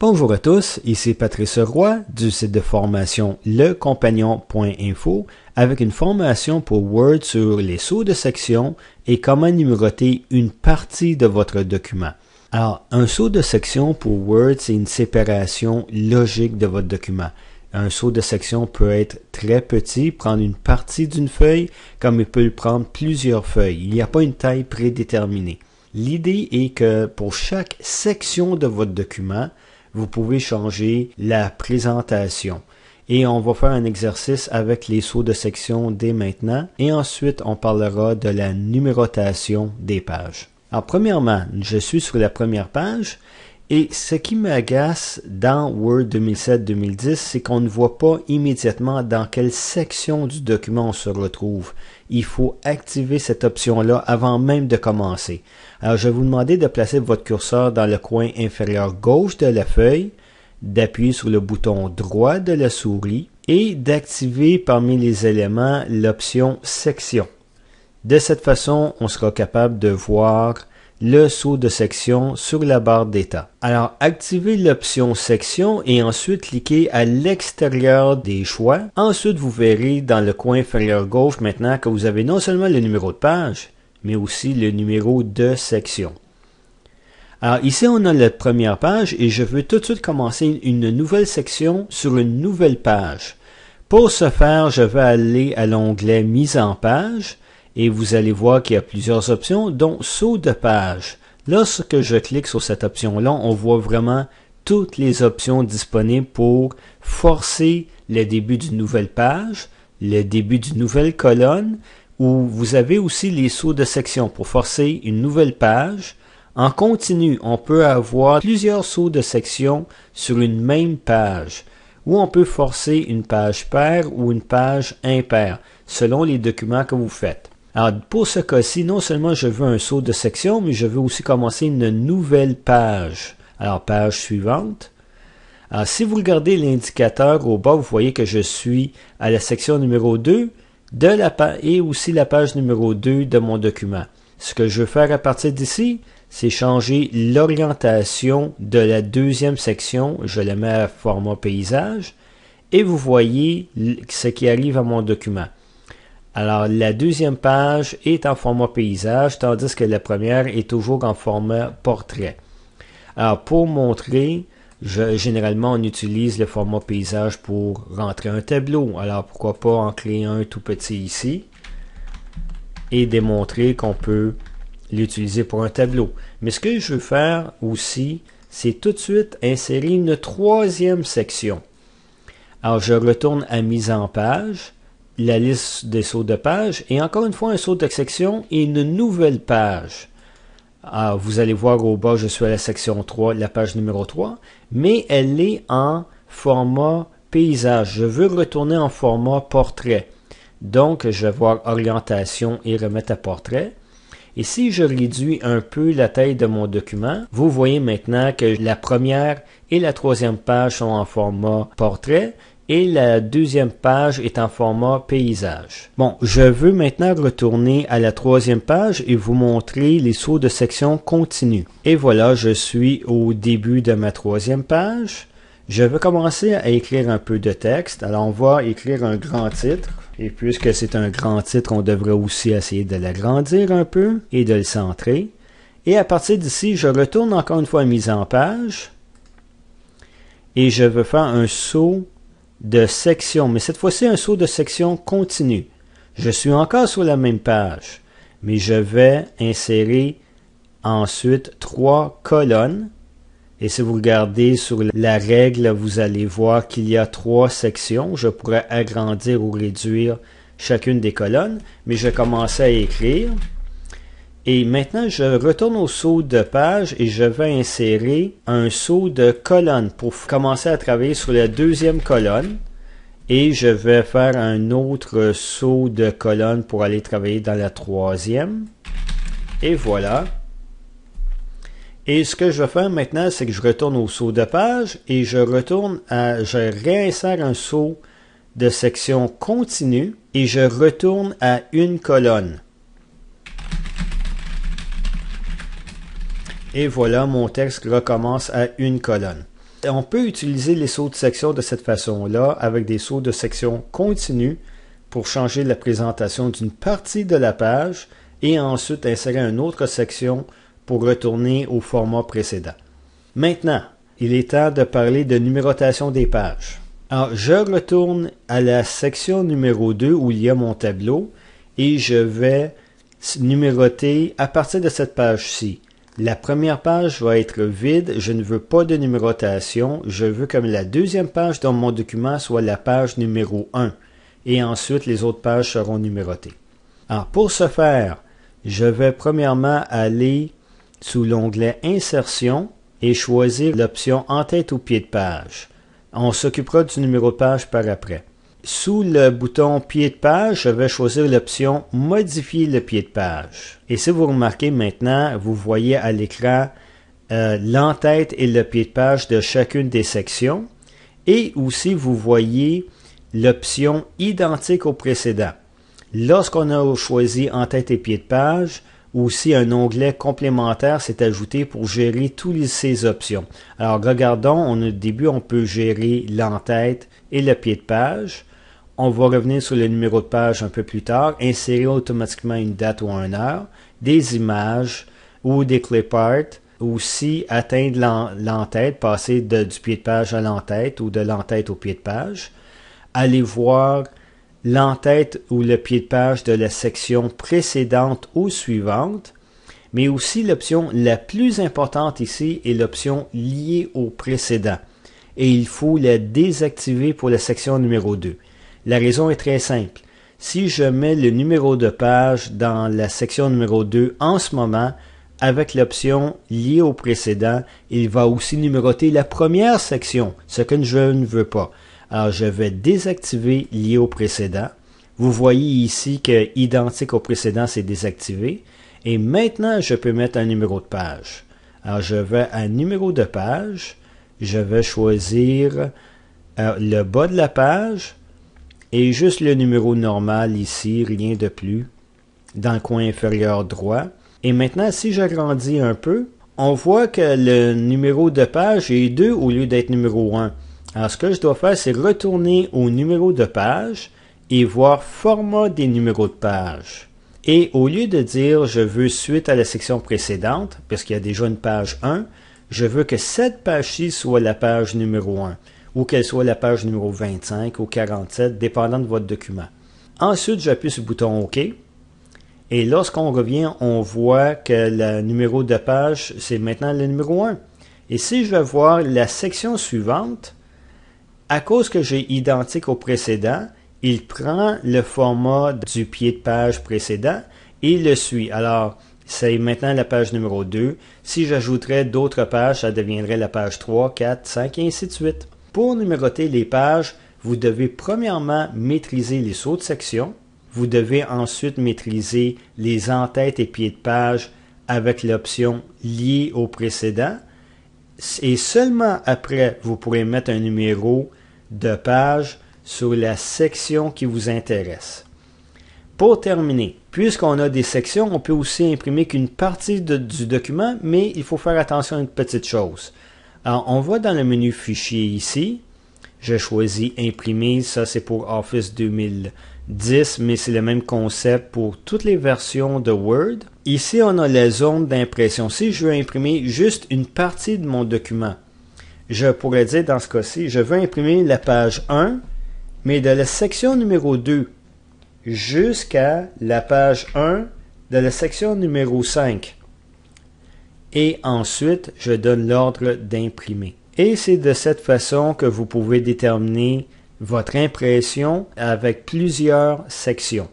Bonjour à tous, ici Patrice Roy du site de formation lecompagnon.info avec une formation pour Word sur les sauts de section et comment numéroter une partie de votre document. Alors, un saut de section pour Word, c'est une séparation logique de votre document. Un saut de section peut être très petit, prendre une partie d'une feuille, comme il peut prendre plusieurs feuilles. Il n'y a pas une taille prédéterminée. L'idée est que pour chaque section de votre document, vous pouvez changer la présentation. Et on va faire un exercice avec les sauts de section dès maintenant. Et ensuite, on parlera de la numérotation des pages. Alors, premièrement, je suis sur la première page. Et ce qui m'agace dans Word 2007-2010, c'est qu'on ne voit pas immédiatement dans quelle section du document on se retrouve. Il faut activer cette option-là avant même de commencer. Alors, je vais vous demander de placer votre curseur dans le coin inférieur gauche de la feuille, d'appuyer sur le bouton droit de la souris et d'activer parmi les éléments l'option Section. De cette façon, on sera capable de voir le saut de section sur la barre d'état. Alors, activez l'option section et ensuite cliquez à l'extérieur des choix. Ensuite, vous verrez dans le coin inférieur gauche maintenant que vous avez non seulement le numéro de page, mais aussi le numéro de section. Alors, ici, on a la première page et je veux tout de suite commencer une nouvelle section sur une nouvelle page. Pour ce faire, je vais aller à l'onglet Mise en page. Et vous allez voir qu'il y a plusieurs options, dont saut de page. Lorsque je clique sur cette option-là, on voit vraiment toutes les options disponibles pour forcer le début d'une nouvelle page, le début d'une nouvelle colonne, ou vous avez aussi les sauts de section pour forcer une nouvelle page. En continu, on peut avoir plusieurs sauts de section sur une même page, ou on peut forcer une page paire ou une page impaire, selon les documents que vous faites. Alors, pour ce cas-ci, non seulement je veux un saut de section, mais je veux aussi commencer une nouvelle page. Alors, page suivante. Alors, si vous regardez l'indicateur au bas, vous voyez que je suis à la section numéro 2 de la page et aussi la page numéro 2 de mon document. Ce que je veux faire à partir d'ici, c'est changer l'orientation de la deuxième section. Je la mets à format paysage et vous voyez ce qui arrive à mon document. Alors, la deuxième page est en format paysage, tandis que la première est toujours en format portrait. Alors, pour montrer, généralement, on utilise le format paysage pour rentrer un tableau. Alors, pourquoi pas en créer un tout petit ici et démontrer qu'on peut l'utiliser pour un tableau. Mais ce que je veux faire aussi, c'est tout de suite insérer une troisième section. Alors, je retourne à Mise en page, la liste des sauts de page et encore une fois un saut de section et une nouvelle page. Alors, vous allez voir au bas, je suis à la section 3, la page numéro 3, mais elle est en format paysage. Je veux retourner en format portrait. Donc, je vais voir orientation et remettre à portrait. Et si je réduis un peu la taille de mon document, vous voyez maintenant que la première et la troisième page sont en format portrait. Et la deuxième page est en format paysage. Bon, je veux maintenant retourner à la troisième page et vous montrer les sauts de section continus. Et voilà, je suis au début de ma troisième page. Je vais commencer à écrire un peu de texte. Alors, on va écrire un grand titre. Et puisque c'est un grand titre, on devrait aussi essayer de l'agrandir un peu et de le centrer. Et à partir d'ici, je retourne encore une fois à Mise en page. Et je veux faire un saut de section, mais cette fois-ci un saut de section continu. Je suis encore sur la même page, mais je vais insérer ensuite 3 colonnes. Et si vous regardez sur la règle, vous allez voir qu'il y a 3 sections. Je pourrais agrandir ou réduire chacune des colonnes, mais je vais commencer à écrire. Et maintenant, je retourne au saut de page et je vais insérer un saut de colonne pour commencer à travailler sur la deuxième colonne. Et je vais faire un autre saut de colonne pour aller travailler dans la troisième. Et voilà. Et ce que je vais faire maintenant, c'est que je retourne au saut de page et je réinsère un saut de section continue et je retourne à une colonne. Et voilà, mon texte recommence à une colonne. On peut utiliser les sauts de section de cette façon-là avec des sauts de section continus pour changer la présentation d'une partie de la page et ensuite insérer une autre section pour retourner au format précédent. Maintenant, il est temps de parler de numérotation des pages. Alors, je retourne à la section numéro 2 où il y a mon tableau et je vais numéroter à partir de cette page-ci. La première page va être vide, je ne veux pas de numérotation, je veux que la deuxième page dans mon document soit la page numéro 1 et ensuite les autres pages seront numérotées. Alors, pour ce faire, je vais premièrement aller sous l'onglet Insertion et choisir l'option En-tête ou pied de page. On s'occupera du numéro de page par après. Sous le bouton Pied de page, je vais choisir l'option Modifier le pied de page. Et si vous remarquez maintenant, vous voyez à l'écran l'en-tête et le pied de page de chacune des sections. Et aussi, vous voyez l'option Identique au précédent. Lorsqu'on a choisi en-tête et pied de page, aussi un onglet complémentaire s'est ajouté pour gérer toutes ces options. Alors regardons, au début on peut gérer l'en-tête et le pied de page. On va revenir sur le numéro de page un peu plus tard, insérer automatiquement une date ou une heure, des images ou des clip art, aussi atteindre l'en-tête, passer du pied de page à l'en-tête ou de l'en-tête au pied de page, aller voir l'en-tête ou le pied de page de la section précédente ou suivante, mais aussi l'option la plus importante ici est l'option liée au précédent. Et il faut la désactiver pour la section numéro 2. La raison est très simple. Si je mets le numéro de page dans la section numéro 2 en ce moment, avec l'option liée au précédent, il va aussi numéroter la première section, ce que je ne veux pas. Alors, je vais désactiver lié au précédent. Vous voyez ici que identique au précédent, c'est désactivé. Et maintenant, je peux mettre un numéro de page. Alors, je vais à numéro de page. Je vais choisir le bas de la page et juste le numéro normal ici, rien de plus, dans le coin inférieur droit. Et maintenant, si j'agrandis un peu, on voit que le numéro de page est 2 au lieu d'être numéro 1. Alors, ce que je dois faire, c'est retourner au numéro de page et voir format des numéros de page. Et au lieu de dire je veux suite à la section précédente, parce qu'il y a déjà une page 1, je veux que cette page-ci soit la page numéro 1, ou qu'elle soit la page numéro 25 ou 47, dépendant de votre document. Ensuite, j'appuie sur le bouton OK. Et lorsqu'on revient, on voit que le numéro de page, c'est maintenant le numéro 1. Et si je vais voir la section suivante, à cause que j'ai identique au précédent, il prend le format du pied de page précédent et le suit. Alors, c'est maintenant la page numéro 2. Si j'ajouterais d'autres pages, ça deviendrait la page 3, 4, 5 et ainsi de suite. Pour numéroter les pages, vous devez premièrement maîtriser les sauts de section. Vous devez ensuite maîtriser les en-têtes et pieds de page avec l'option liée au précédent. Et seulement après, vous pourrez mettre un numéro de page sur la section qui vous intéresse. Pour terminer, puisqu'on a des sections, on peut aussi imprimer qu'une partie du document, mais il faut faire attention à une petite chose. Alors, on va dans le menu Fichier ici. Je choisis Imprimer, ça c'est pour Office 2010, mais c'est le même concept pour toutes les versions de Word. Ici, on a la zone d'impression. Si je veux imprimer juste une partie de mon document, je pourrais dire dans ce cas-ci, je veux imprimer la page 1, mais de la section numéro 2 jusqu'à la page 1 de la section numéro 5. Et ensuite, je donne l'ordre d'imprimer. Et c'est de cette façon que vous pouvez déterminer votre impression avec plusieurs sections.